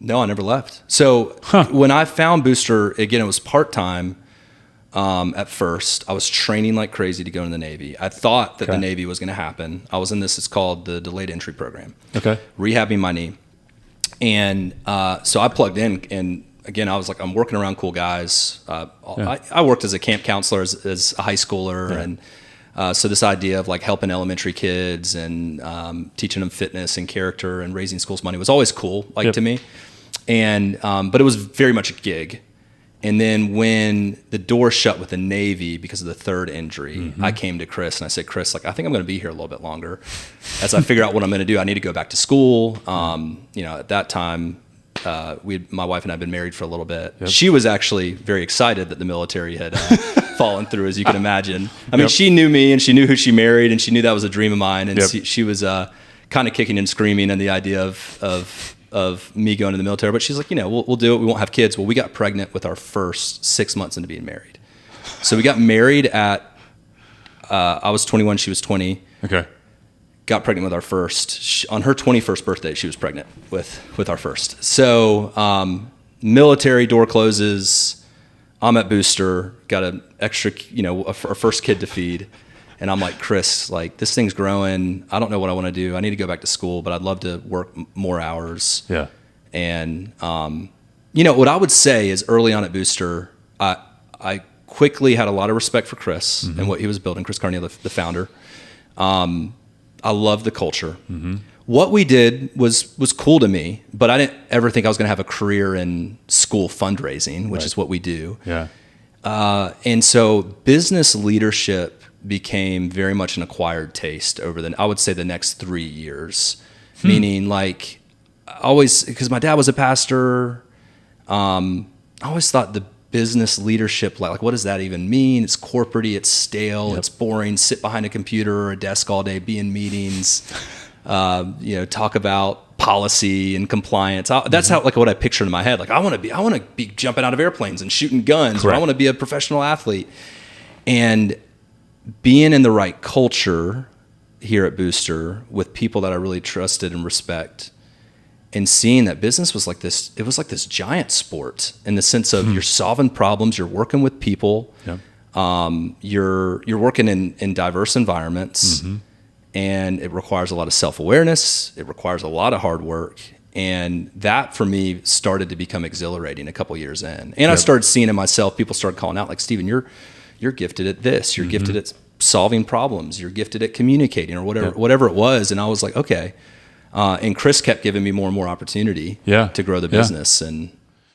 No, I never left. So when I found Booster, again, it was part-time at first. I was training like crazy to go into the Navy. I thought that the Navy was going to happen. I was in this, it's called the Delayed Entry Program. Okay. Rehabbing my knee. And so I plugged in, and again, I was like, I'm working around cool guys. I worked as a camp counselor as a high schooler. And so this idea of like helping elementary kids and teaching them fitness and character and raising schools money was always cool, to me. And but it was very much a gig. And then when the door shut with the Navy because of the third injury, I came to Chris and I said, Chris, like, I think I'm going to be here a little bit longer. As I figure out what I'm going to do, I need to go back to school. At that time, my wife and I had been married for a little bit. She was actually very excited that the military had fallen through, as you can imagine. I mean, she knew me and she knew who she married and she knew that was a dream of mine. And she was kind of kicking and screaming in the idea of me going to the military. But she's like, we'll do it. We won't have kids. Well, we got pregnant with our first 6 months into being married. So we got married at, I was 21, she was 20. Okay. Got pregnant with our first. On her 21st birthday, she was pregnant with our first. So military, door closes. I'm at Booster, got an extra, our first kid to feed. And I'm like, Chris, like, this thing's growing. I don't know what I want to do. I need to go back to school, but I'd love to work more hours. Yeah. And, what I would say is early on at Booster, I quickly had a lot of respect for Chris and what he was building, Chris Carneal, the founder. I loved the culture. What we did was cool to me, but I didn't ever think I was going to have a career in school fundraising, which is what we do. Yeah. And so business leadership became very much an acquired taste over I would say the next 3 years, meaning like because my dad was a pastor, I always thought the business leadership, like what does that even mean? It's corporate-y, it's stale, it's boring, sit behind a computer or a desk all day, be in meetings, talk about policy and compliance. That's how what I pictured in my head. Like I want to be jumping out of airplanes and shooting guns, or I want to be a professional athlete. And being in the right culture here at Booster with people that I really trusted and respect, and seeing that business was like this, it was like this giant sport in the sense of you're solving problems, you're working with people, you're working in diverse environments, and it requires a lot of self-awareness, it requires a lot of hard work. And that for me started to become exhilarating a couple years in. And I started seeing in myself, people started calling out like, Stephen, you're gifted at this, you're gifted at solving problems, you're gifted at communicating, or whatever it was. And I was like, okay. And Chris kept giving me more and more opportunity to grow the business. And